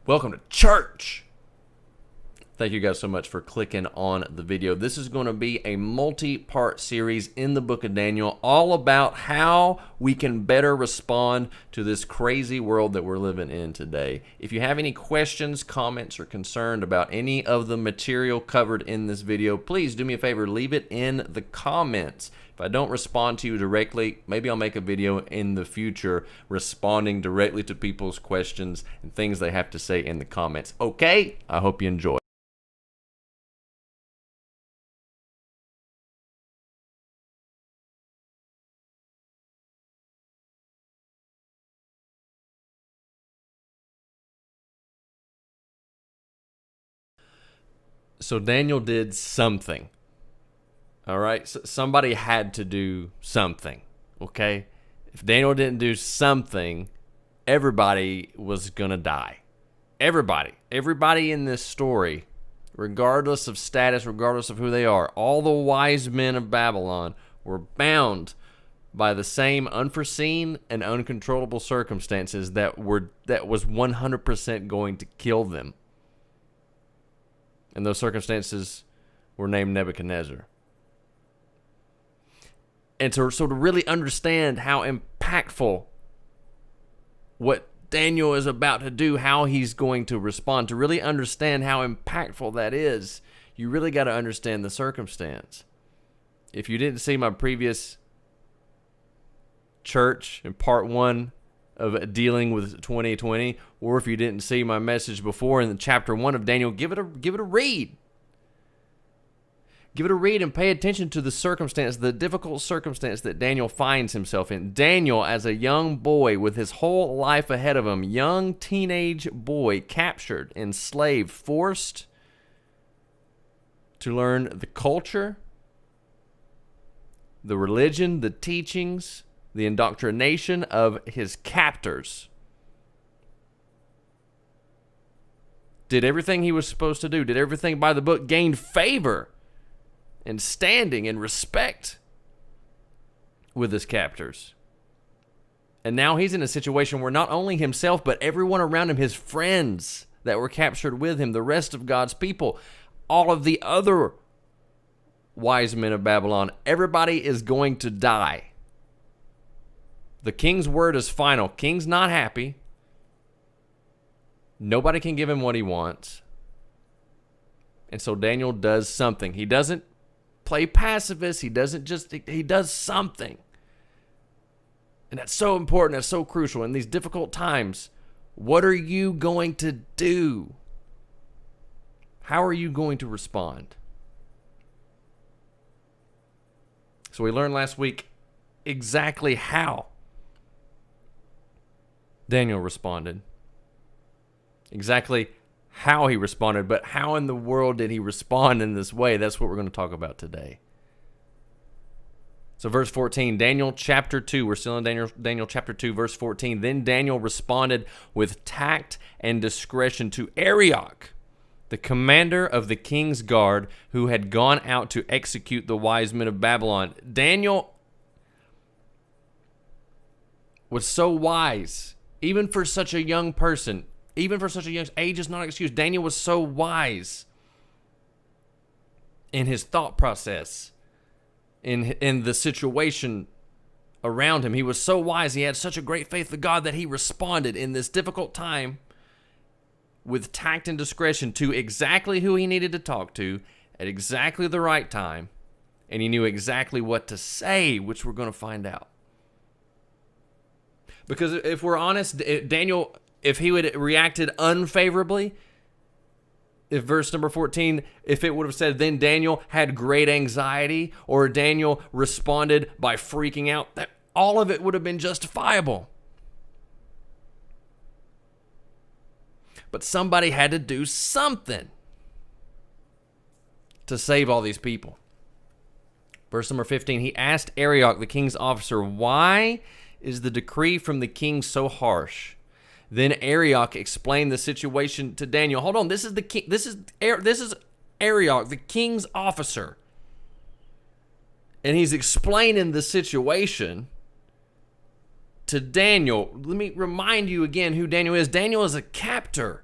Welcome to church. Thank you guys so much for clicking on the video. This is going to be a multi-part series in the book of Daniel, all about how we can better respond to this crazy world that we're living in today. If you have any questions, comments, or concerned about any of the material covered in this video, please do me a favor, leave it in the comments. If I don't respond to you directly, maybe I'll make a video in the future responding directly to people's questions and things they have to say in the comments. Okay? I hope you enjoy. So Daniel did something. All right? So somebody had to do something. Okay? If Daniel didn't do something, everybody was going to die. Everybody. Everybody in this story, regardless of status, regardless of who they are, all the wise men of Babylon were bound by the same unforeseen and uncontrollable circumstances that was 100% going to kill them. And those circumstances were named Nebuchadnezzar. And so to really understand how impactful what Daniel is about to do, how he's going to respond, to really understand how impactful that is, you really got to understand the circumstance. If you didn't see my previous church in part 1 of dealing with 2020, or if you didn't see my message before in the chapter 1 of Daniel, give it a read. Give it a read and pay attention to the circumstance, the difficult circumstance that Daniel finds himself in. Daniel, as a young boy with his whole life ahead of him, young teenage boy, captured, enslaved, forced to learn the culture, the religion, the teachings, the indoctrination of his captors. Did everything he was supposed to do, did everything by the book, gained favor and standing and respect with his captors. And now he's in a situation where not only himself, but everyone around him, his friends that were captured with him, the rest of God's people, all of the other wise men of Babylon, everybody is going to die. The king's word is final. King's not happy. Nobody can give him what he wants. And so Daniel does something. He doesn't play pacifist. He does something. And that's so important. That's so crucial in these difficult times. What are you going to do? How are you going to respond? So we learned last week exactly how Daniel responded. Exactly how he responded, but how in the world did he respond in this way? That's what we're going to talk about today. So verse 14, Daniel chapter 2, we're still in Daniel chapter 2, verse 14. Then Daniel responded with tact and discretion to Arioch, the commander of the king's guard, who had gone out to execute the wise men of Babylon. Daniel was so wise, even for such a young person, even for such a young age is not an excuse. Daniel was so wise in his thought process, in the situation around him. He was so wise. He had such a great faith in God that he responded in this difficult time with tact and discretion to exactly who he needed to talk to at exactly the right time. And he knew exactly what to say, which we're going to find out. Because if we're honest, Daniel, if he would have reacted unfavorably, if verse number 14, if it would have said, then Daniel had great anxiety, or Daniel responded by freaking out, that all of it would have been justifiable. But somebody had to do something to save all these people. Verse number 15, he asked Arioch, the king's officer, why is the decree from the king so harsh? Then Arioch explained the situation to Daniel. Hold on, this is the king. This is Arioch, the king's officer, and he's explaining the situation to Daniel. Let me remind you again who Daniel is. Daniel is a captor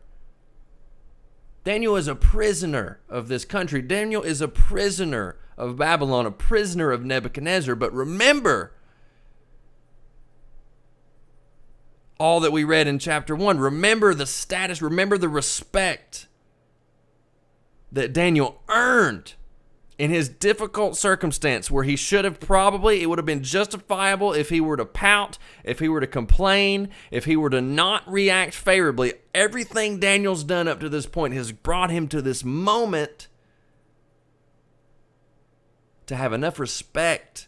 Daniel is a prisoner of this country. Daniel is a prisoner of Babylon, a prisoner of Nebuchadnezzar. But remember all that we read in chapter 1. Remember the status, remember the respect that Daniel earned in his difficult circumstance, where he should have probably, it would have been justifiable if he were to pout, if he were to complain, if he were to not react favorably. Everything Daniel's done up to this point has brought him to this moment to have enough respect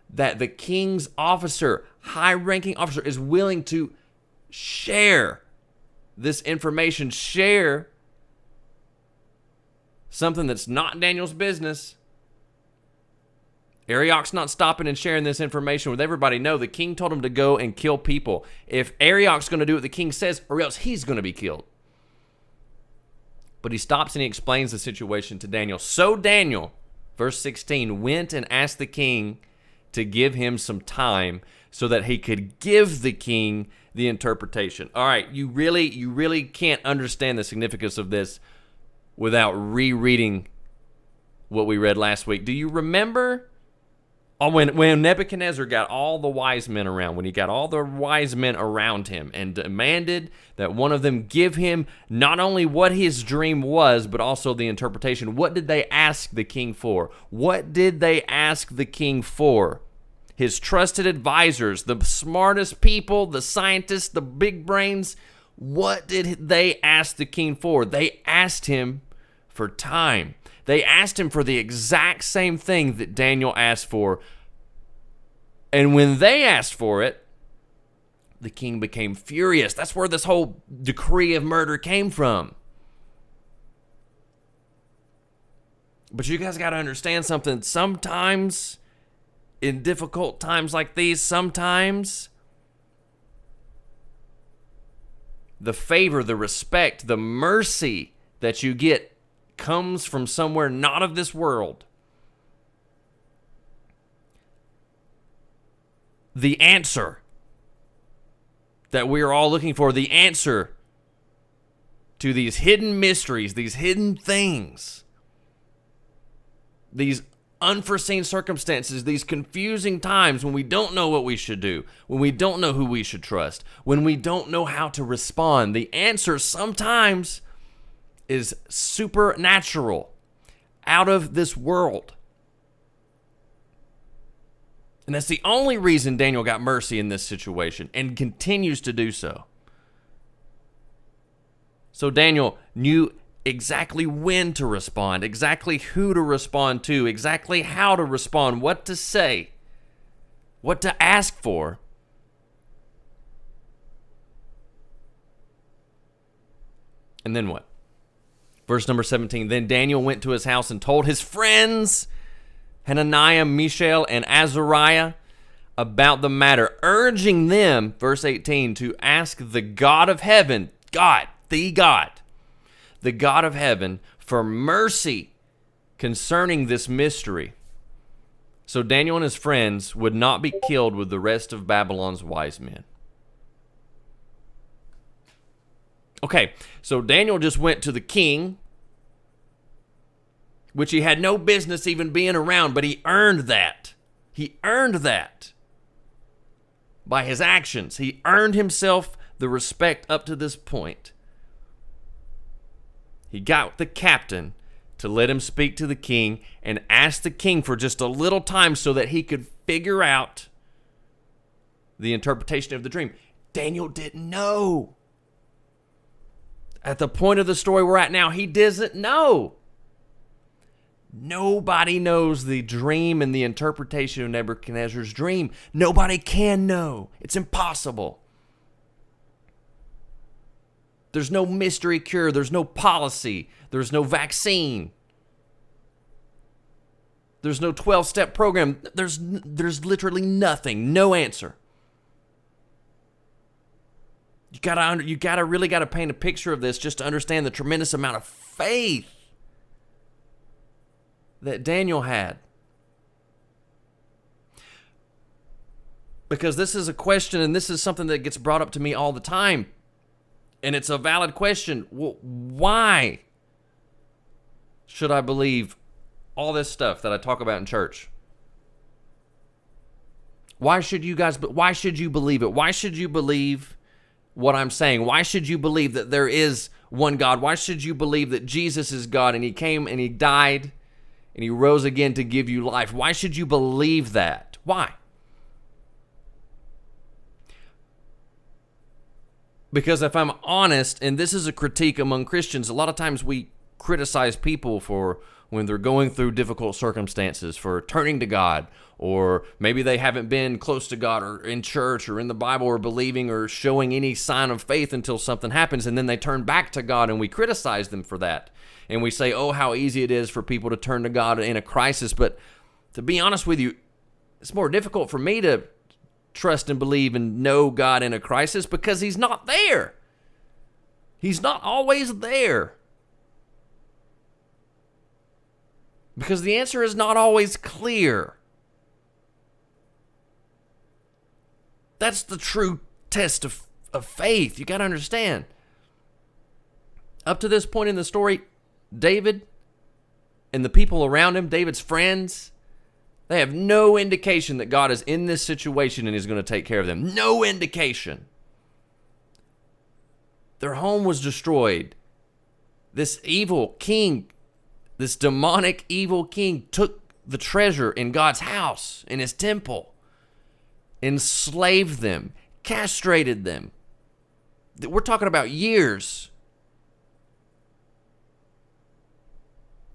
that the king's officer, high-ranking officer, is willing to share this information, share something that's not Daniel's business. Arioch's not stopping and sharing this information with everybody. No, the king told him to go and kill people. If Arioch's going to do what the king says, or else he's going to be killed. But he stops and he explains the situation to Daniel. So Daniel, verse 16, went and asked the king to give him some time so that he could give the king the interpretation. All right, you really can't understand the significance of this without rereading what we read last week. Do you remember when Nebuchadnezzar got all the wise men around, when he got all the wise men around him and demanded that one of them give him not only what his dream was, but also the interpretation? What did they ask the king for? What did they ask the king for? His trusted advisors, the smartest people, the scientists, the big brains, what did they ask the king for? They asked him for time. They asked him for the exact same thing that Daniel asked for. And when they asked for it, the king became furious. That's where this whole decree of murder came from. But you guys got to understand something. Sometimes, in difficult times like these, sometimes the favor, the respect, the mercy that you get comes from somewhere not of this world. The answer that we are all looking for, the answer to these hidden mysteries, these hidden things, these unforeseen circumstances, these confusing times when we don't know what we should do, when we don't know who we should trust, when we don't know how to respond. The answer sometimes is supernatural, out of this world. And that's the only reason Daniel got mercy in this situation and continues to do so. So Daniel knew exactly when to respond, exactly who to respond to, exactly how to respond, what to say, what to ask for. And then what? Verse number 17, then Daniel went to his house and told his friends, Hananiah, Mishael, and Azariah, about the matter, urging them, verse 18, to ask the God of heaven, the God of heaven, for mercy concerning this mystery, so Daniel and his friends would not be killed with the rest of Babylon's wise men. Okay, so Daniel just went to the king, which he had no business even being around, but he earned that. He earned that by his actions. He earned himself the respect up to this point. He got the captain to let him speak to the king and ask the king for just a little time so that he could figure out the interpretation of the dream. Daniel didn't know. At the point of the story we're at now, he doesn't know. Nobody knows the dream and the interpretation of Nebuchadnezzar's dream. Nobody can know. It's impossible. There's no mystery cure. There's no policy. There's no vaccine. There's no 12-step program. There's literally nothing. No answer. You really gotta paint a picture of this just to understand the tremendous amount of faith that Daniel had. Because this is a question, and this is something that gets brought up to me all the time. And it's a valid question. Why? should I believe all this stuff that I talk about in church? Why should you believe it? Why should you believe what I'm saying? Why should you believe that there is one God? Why should you believe that Jesus is God and he came and he died and he rose again to give you life? Why should you believe that? Why? Because if I'm honest, and this is a critique among Christians, a lot of times we criticize people for when they're going through difficult circumstances, for turning to God, or maybe they haven't been close to God or in church or in the Bible or believing or showing any sign of faith until something happens, and then they turn back to God, and we criticize them for that. And we say, oh, how easy it is for people to turn to God in a crisis. But to be honest with you, it's more difficult for me to trust and believe and know God in a crisis because he's not there. He's not always there. Because the answer is not always clear. That's the true test of faith. You got to understand. Up to this point in the story, David and the people around him, David's friends, they have no indication that God is in this situation and is going to take care of them. No indication. Their home was destroyed. This evil king, this demonic evil king, took the treasure in God's house, in his temple, enslaved them, castrated them. We're talking about years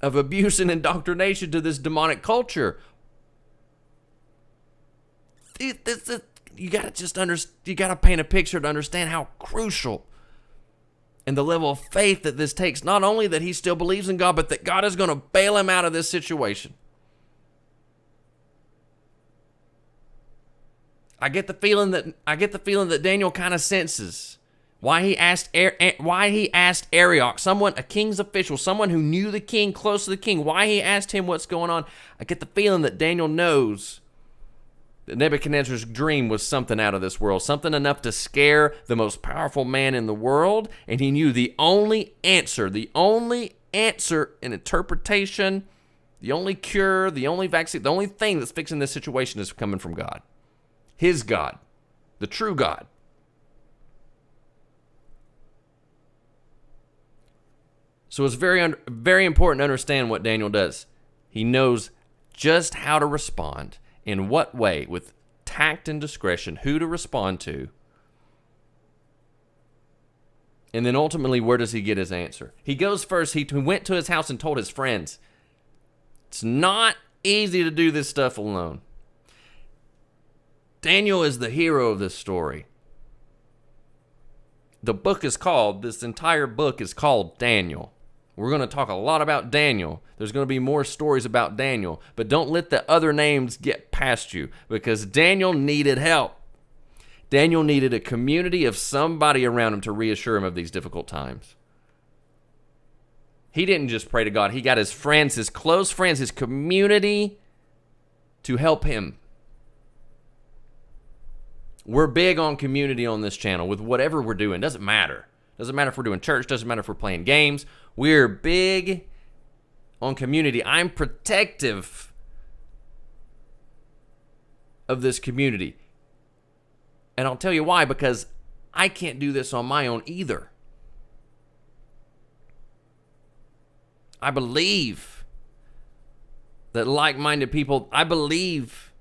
of abuse and indoctrination to this demonic culture. You got to paint a picture to understand how crucial and the level of faith that this takes. Not only that he still believes in God, but that God is going to bail him out of this situation. I get the feeling that Daniel kind of senses why he asked Arioch, a king's official, someone who knew the king, close to the king, why he asked him what's going on. I get the feeling that Daniel knows that Nebuchadnezzar's dream was something out of this world, something enough to scare the most powerful man in the world, and he knew the only answer in interpretation, the only cure, the only vaccine, the only thing that's fixing this situation is coming from God. His God, the true God. So it's very, very important to understand what Daniel does. He knows just how to respond, in what way, with tact and discretion, who to respond to. And then ultimately, where does he get his answer? He goes first, he went to his house and told his friends. It's not easy to do this stuff alone. Daniel is the hero of this story. This entire book is called Daniel. We're going to talk a lot about Daniel. There's going to be more stories about Daniel, but don't let the other names get past you, because Daniel needed help. Daniel needed a community of somebody around him to reassure him of these difficult times. He didn't just pray to God. He got his friends, his close friends, his community to help him. We're big on community on this channel with whatever we're doing. Doesn't matter. Doesn't matter if we're doing church. Doesn't matter if we're playing games. We're big on community. I'm protective of this community. And I'll tell you why, because I can't do this on my own either. I believe that like-minded people, I believe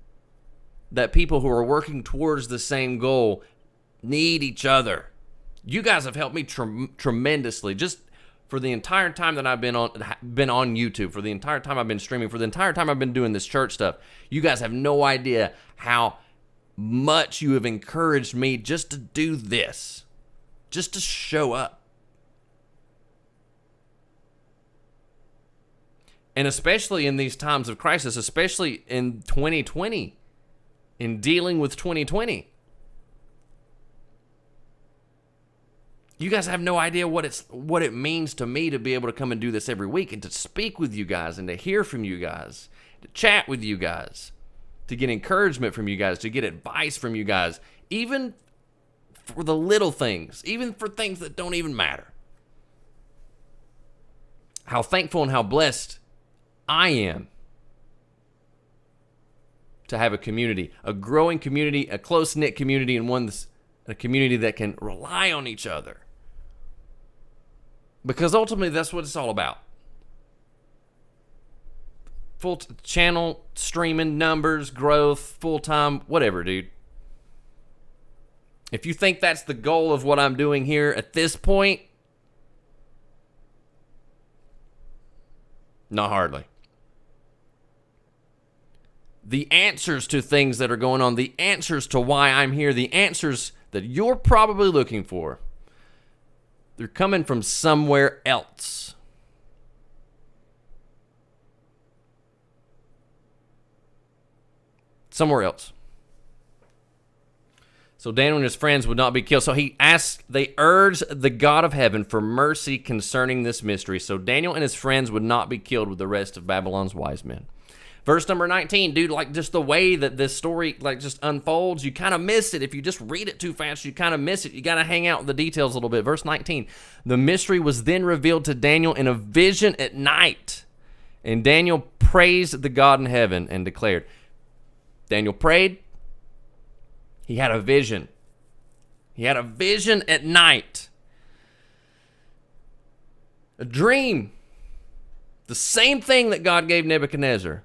that people who are working towards the same goal need each other. You guys have helped me tremendously. Just for the entire time that I've been on YouTube, for the entire time I've been streaming, for the entire time I've been doing this church stuff, you guys have no idea how much you have encouraged me just to do this, just to show up. And especially in these times of crisis, especially in 2020, in dealing with 2020. You guys have no idea what it means to me to be able to come and do this every week and to speak with you guys and to hear from you guys, to chat with you guys, to get encouragement from you guys, to get advice from you guys, even for the little things, even for things that don't even matter. how thankful and how blessed I am to have a community, a growing community, a close-knit community, and a community that can rely on each other. Because ultimately, that's what it's all about. Full channel, streaming, numbers, growth, full-time, whatever, dude. If you think that's the goal of what I'm doing here at this point, not hardly. The answers to things that are going on, the answers to why I'm here, the answers that you're probably looking for, they're coming from somewhere else. Somewhere else. So Daniel and his friends would not be killed. So they urged the God of heaven for mercy concerning this mystery. So Daniel and his friends would not be killed with the rest of Babylon's wise men. Verse number 19, dude, like just the way that this story like just unfolds, you kind of miss it. If you just read it too fast, you kind of miss it. You got to hang out with the details a little bit. Verse 19, the mystery was then revealed to Daniel in a vision at night. And Daniel praised the God in heaven and declared. Daniel prayed. He had a vision. He had a vision at night. A dream. The same thing that God gave Nebuchadnezzar.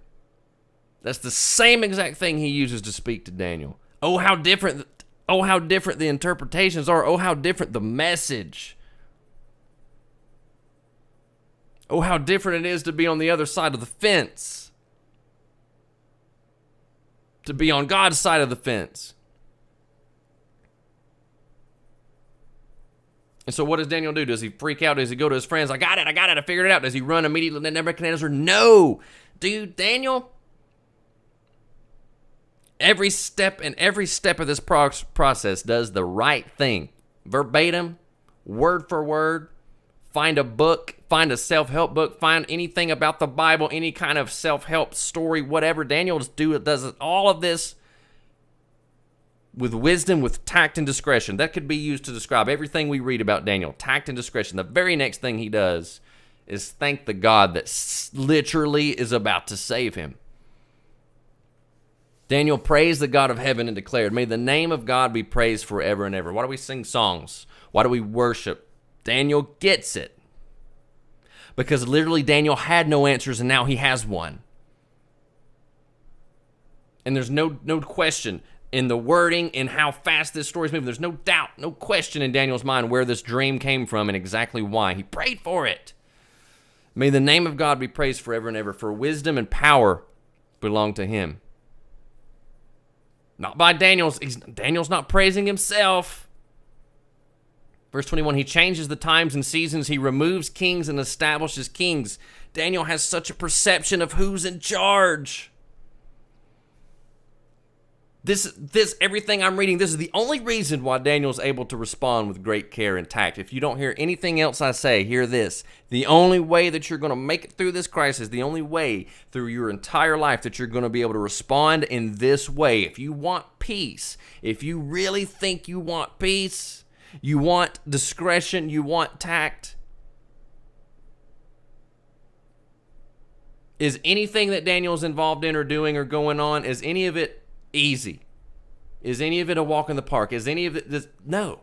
That's the same exact thing he uses to speak to Daniel. Oh, how different the interpretations are. Oh, how different the message. Oh, how different it is to be on the other side of the fence. To be on God's side of the fence. And so what does Daniel do? Does he freak out? Does he go to his friends? I got it, I figured it out. Does he run immediately to Nebuchadnezzar? No. Dude, Daniel, every step of this process does the right thing. Verbatim, word for word. Find a book, find a self-help book, find anything about the Bible, any kind of self-help story, whatever. Daniel does all of this with wisdom, with tact and discretion. That could be used to describe everything we read about Daniel. Tact and discretion. The very next thing he does is thank the God that literally is about to save him. Daniel praised the God of heaven and declared, may the name of God be praised forever and ever. Why do we sing songs? Why do we worship? Daniel gets it. Because literally Daniel had no answers and now he has one. And there's no question in the wording and how fast this story's moving. There's no doubt, no question in Daniel's mind where this dream came from and exactly why. He prayed for it. May the name of God be praised forever and ever, for wisdom and power belong to him. Not by Daniel's not praising himself. Verse 21, he changes the times and seasons. He removes kings and establishes kings. Daniel has such a perception of who's in charge. This everything I'm reading, this is the only reason why Daniel's able to respond with great care and tact. If you don't hear anything else I say, hear this. The only way that you're going to make it through this crisis, the only way through your entire life that you're going to be able to respond in this way, if you want peace, if you really think you want peace, you want discretion, you want tact, is anything that Daniel's involved in or doing or going on, is any of it easy? Is any of it a walk in the park? Is any of it no.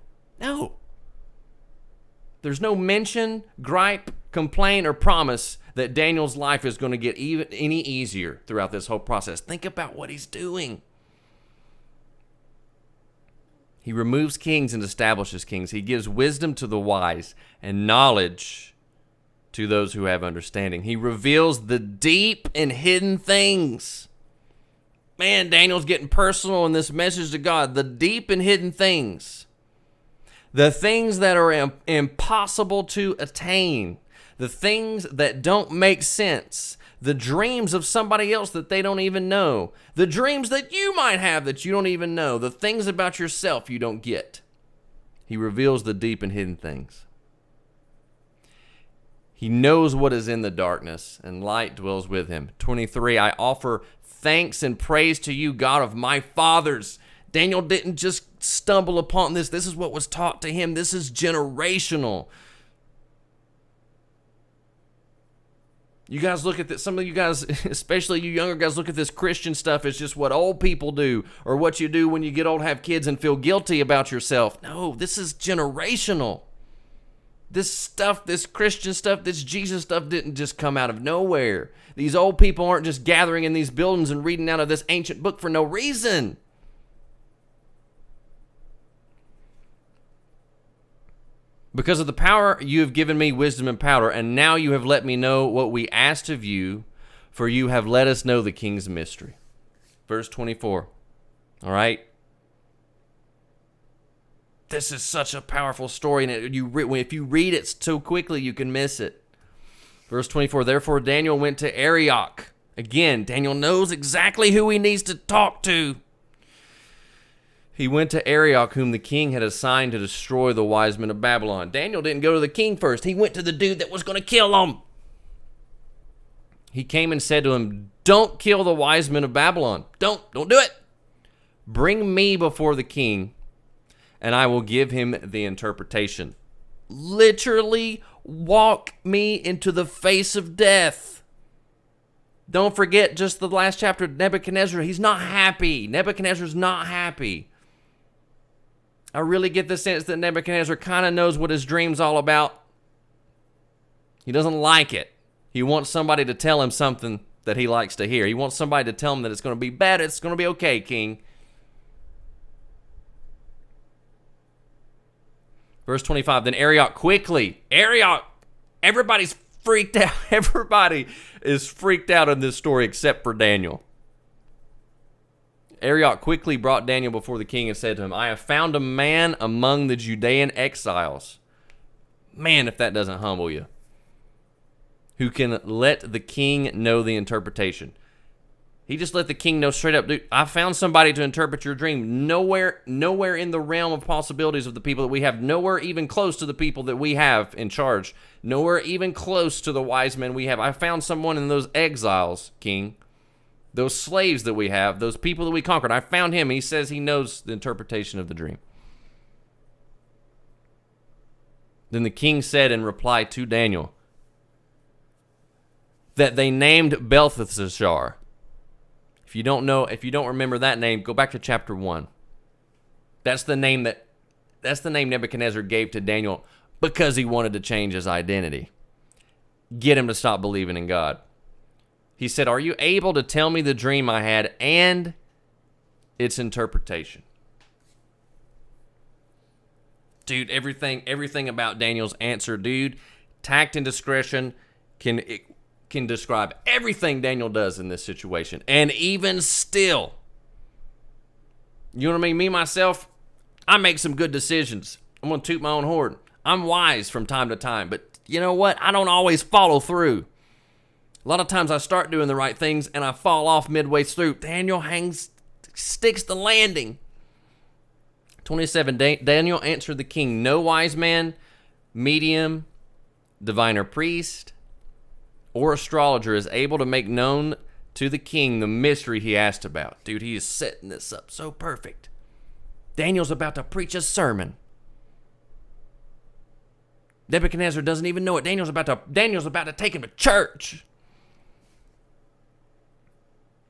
There's no mention, gripe, complaint, or promise that Daniel's life is going to get any easier throughout this whole process. Think about what he's doing. He removes kings and establishes kings. He gives wisdom to the wise and knowledge to those who have understanding. He reveals the deep and hidden things. Man, Daniel's getting personal in this message to God. The deep and hidden things. The things that are impossible to attain. The things that don't make sense. The dreams of somebody else that they don't even know. The dreams that you might have that you don't even know. The things about yourself you don't get. He reveals the deep and hidden things. He knows what is in the darkness, and light dwells with him. 23, I offer thanks and praise to you, God of my fathers. Daniel didn't just stumble upon this. This is what was taught to him. This is generational. You guys look at this, some of you guys, especially you younger guys, look at this Christian stuff as just what old people do or what you do when you get old, have kids, and feel guilty about yourself. No, this is generational. This stuff, this Christian stuff, this Jesus stuff didn't just come out of nowhere. These old people aren't just gathering in these buildings and reading out of this ancient book for no reason. Because of the power you have given me wisdom and power, and now you have let me know what we asked of you, for you have let us know the king's mystery. Verse 24. All right? This is such a powerful story, and if you read it so quickly, you can miss it. Verse 24, therefore Daniel went to Arioch. Again, Daniel knows exactly who he needs to talk to. He went to Arioch, whom the king had assigned to destroy the wise men of Babylon. Daniel didn't go to the king first. He went to the dude that was going to kill him. He came and said to him, don't kill the wise men of Babylon. Don't do it. Bring me before the king, and I will give him the interpretation. Literally walk me into the face of death. Don't forget just the last chapter, Nebuchadnezzar. He's not happy. Nebuchadnezzar's not happy. I really get the sense that Nebuchadnezzar kind of knows what his dream's all about. He doesn't like it. He wants somebody to tell him something that he likes to hear. He wants somebody to tell him that it's going to be bad. It's going to be okay, king. Verse 25, then Arioch everybody's freaked out. Everybody is freaked out in this story except for Daniel. Arioch quickly brought Daniel before the king and said to him, I have found a man among the Judean exiles. Man, if that doesn't humble you. Who can let the king know the interpretation. He just let the king know straight up, dude, I found somebody to interpret your dream. Nowhere in the realm of possibilities of the people that we have, nowhere even close to the people that we have in charge, nowhere even close to the wise men we have. I found someone in those exiles, king. Those slaves that we have, those people that we conquered. I found him. He says he knows the interpretation of the dream. Then the king said in reply to Daniel that they named Belteshazzar. If you don't remember that name, go back to chapter 1. That's the name Nebuchadnezzar gave to Daniel because he wanted to change his identity. Get him to stop believing in God. He said, are you able to tell me the dream I had and its interpretation? Dude, everything about Daniel's answer, dude, tact and discretion can describe everything Daniel does in this situation. And even still, you know what I mean? Me, myself, I make some good decisions. I'm going to toot my own horn. I'm wise from time to time, but you know what? I don't always follow through. A lot of times I start doing the right things and I fall off midway through. Daniel sticks the landing. 27, Daniel answered the king, no wise man, medium, diviner priest, or astrologer is able to make known to the king the mystery he asked about. Dude, he is setting this up so perfect. Daniel's about to preach a sermon. Nebuchadnezzar doesn't even know it. Daniel's about to take him to church.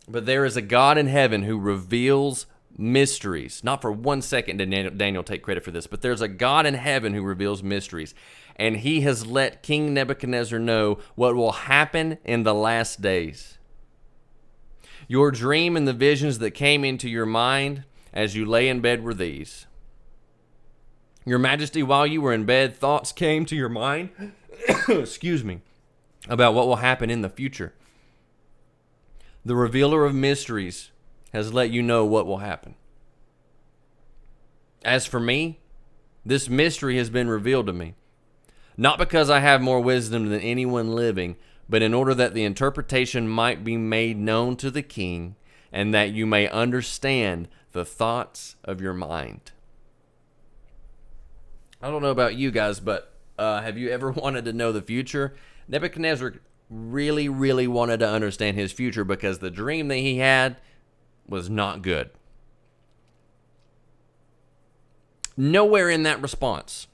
But there is a God in heaven who reveals mysteries. Not for 1 second did Daniel take credit for this, but there's a God in heaven who reveals mysteries. And he has let King Nebuchadnezzar know what will happen in the last days. Your dream and the visions that came into your mind as you lay in bed were these. Your Majesty, while you were in bed, thoughts came to your mind, excuse me, about what will happen in the future. The revealer of mysteries has let you know what will happen. As for me, this mystery has been revealed to me, not because I have more wisdom than anyone living, but in order that the interpretation might be made known to the king, and that you may understand the thoughts of your mind. I don't know about you guys, but have you ever wanted to know the future? Nebuchadnezzar really, really wanted to understand his future because the dream that he had was not good. Nowhere in that response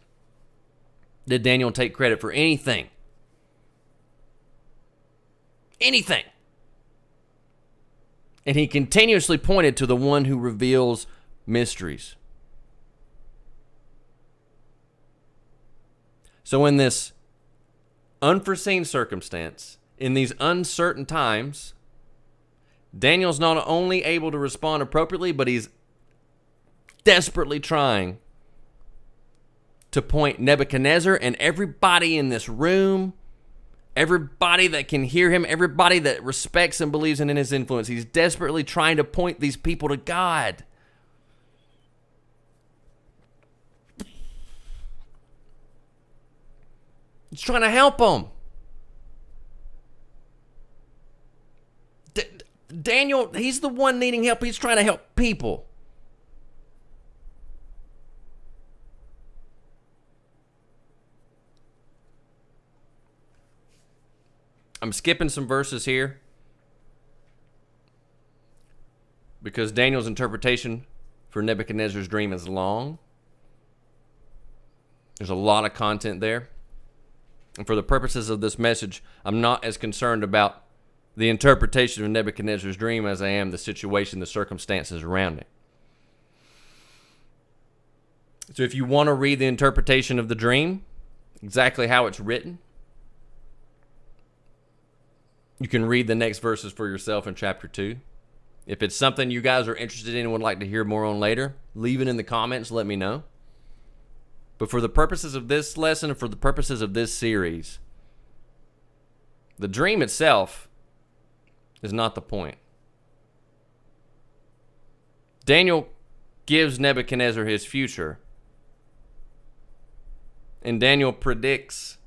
did Daniel take credit for anything. anything. And he continuously pointed to the one who reveals mysteries. So in this unforeseen circumstance, in these uncertain times, Daniel's not only able to respond appropriately, but he's desperately trying to point Nebuchadnezzar and everybody in this room, everybody that can hear him, everybody that respects and believes in his influence. He's desperately trying to point these people to God. He's trying to help them. Daniel, he's the one needing help. He's trying to help people. I'm skipping some verses here because Daniel's interpretation for Nebuchadnezzar's dream is long. There's a lot of content there. And for the purposes of this message, I'm not as concerned about the interpretation of Nebuchadnezzar's dream as I am the situation, the circumstances around it. So if you want to read the interpretation of the dream, exactly how it's written, you can read the next verses for yourself in chapter 2. If it's something you guys are interested in and would like to hear more on later, leave it in the comments, let me know. But for the purposes of this lesson and for the purposes of this series, the dream itself is not the point. Daniel gives Nebuchadnezzar his future, and Daniel predicts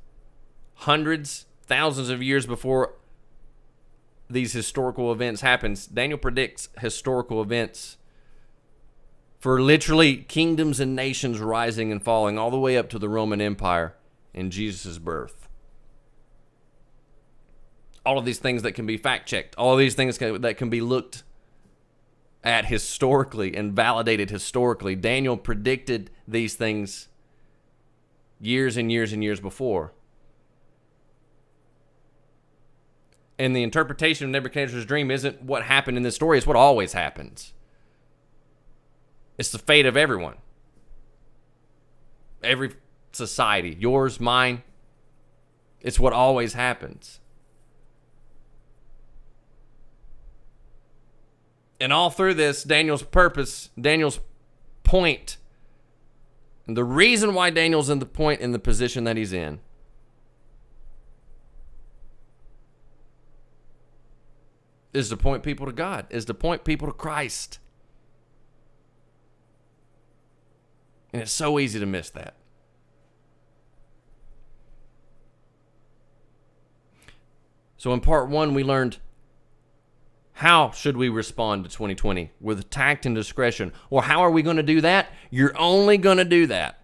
hundreds, thousands of years before these historical events happens. Daniel predicts historical events for literally kingdoms and nations rising and falling all the way up to the Roman Empire and Jesus' birth. All of these things that can be fact-checked, all of these things that can be looked at historically and validated historically. Daniel predicted these things years and years and years before. And the interpretation of Nebuchadnezzar's dream isn't what happened in this story, it's what always happens. It's the fate of everyone. Every society, yours, mine. It's what always happens. And all through this, Daniel's purpose, Daniel's point, and the reason why Daniel's in the position that he's in, is to point people to God, is to point people to Christ. And it's so easy to miss that. So in part 1, we learned how should we respond to 2020 with tact and discretion. Or how are we going to do that? You're only going to do that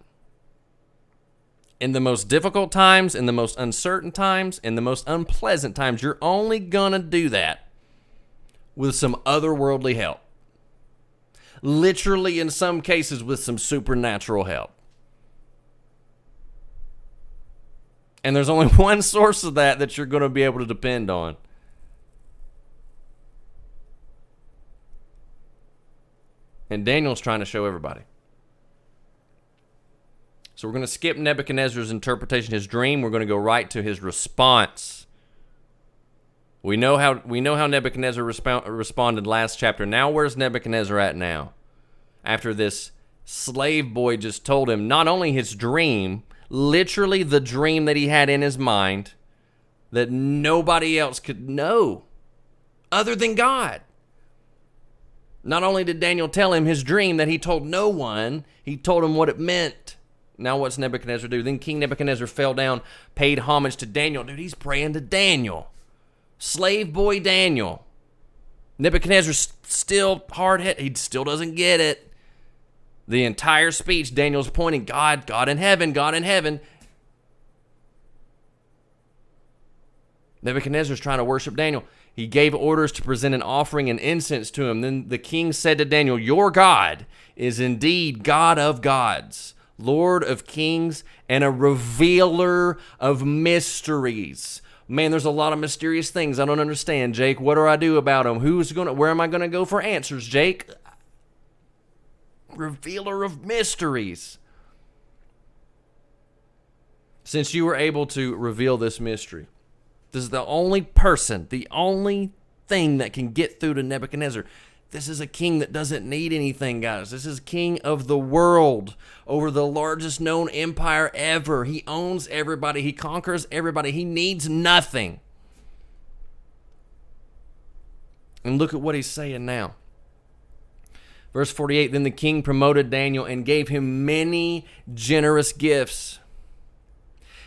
in the most difficult times, in the most uncertain times, in the most unpleasant times. You're only going to do that with some otherworldly help. Literally, in some cases, with some supernatural help. And there's only one source of that you're going to be able to depend on. And Daniel's trying to show everybody. So we're going to skip Nebuchadnezzar's interpretation, his dream. We're going to go right to his response. We know how Nebuchadnezzar responded last chapter. Now where's Nebuchadnezzar at now? After this slave boy just told him not only his dream, literally the dream that he had in his mind that nobody else could know other than God. Not only did Daniel tell him his dream that he told no one, he told him what it meant. Now what's Nebuchadnezzar do? Then King Nebuchadnezzar fell down, paid homage to Daniel. Dude, he's praying to Daniel. Slave boy Daniel. Nebuchadnezzar's still hard-headed. He still doesn't get it. The entire speech, Daniel's pointing, God, God in heaven, God in heaven. Nebuchadnezzar's trying to worship Daniel. He gave orders to present an offering and incense to him. Then the king said to Daniel, your God is indeed God of gods, Lord of kings, and a revealer of mysteries. Man, there's a lot of mysterious things I don't understand, Jake. What do I do about them? Where am I going to go for answers, Jake? Revealer of mysteries. Since you were able to reveal this mystery, this is the only person, the only thing that can get through to Nebuchadnezzar. This is a king that doesn't need anything, guys. This is king of the world over the largest known empire ever. He owns everybody. He conquers everybody. He needs nothing. And look at what he's saying now. Verse 48, then the king promoted Daniel and gave him many generous gifts.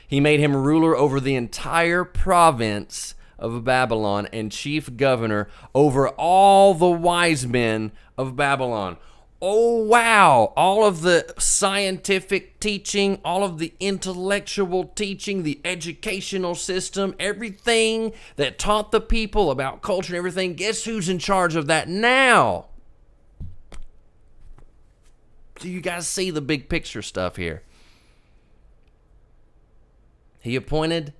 He made him ruler over the entire province of Babylon and chief governor over all the wise men of Babylon. Oh, wow. All of the scientific teaching, all of the intellectual teaching, the educational system, everything that taught the people about culture and everything. Guess who's in charge of that now? Do you guys see the big picture stuff here? He appointed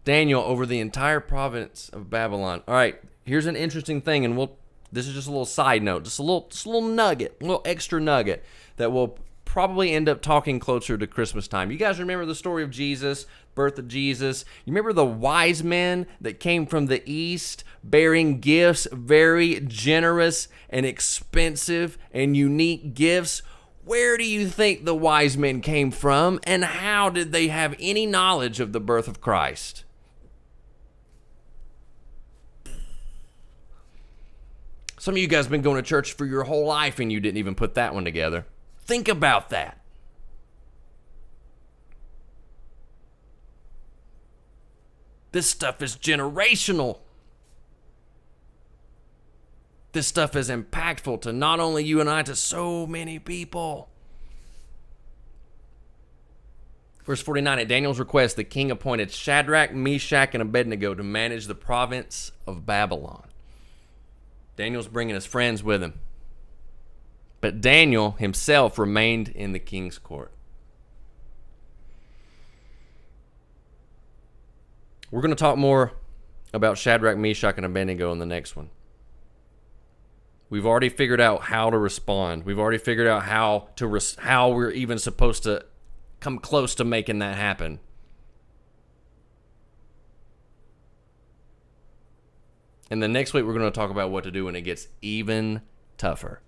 Daniel over the entire province of Babylon. All right, here's an interesting thing, and this is just a little side note, just a little nugget, a little extra nugget that we'll probably end up talking closer to Christmas time. You guys remember the story of Jesus, birth of Jesus? You remember the wise men that came from the east bearing gifts, very generous and expensive and unique gifts? Where do you think the wise men came from, and how did they have any knowledge of the birth of Christ? Some of you guys have been going to church for your whole life and you didn't even put that one together. Think about that. This stuff is generational. This stuff is impactful to not only you and I, to so many people. Verse 49, at Daniel's request, the king appointed Shadrach, Meshach, and Abednego to manage the province of Babylon. Daniel's bringing his friends with him. But Daniel himself remained in the king's court. We're going to talk more about Shadrach, Meshach, and Abednego in the next one. We've already figured out how to respond. We've already figured out how we're even supposed to come close to making that happen. And the next week, we're going to talk about what to do when it gets even tougher.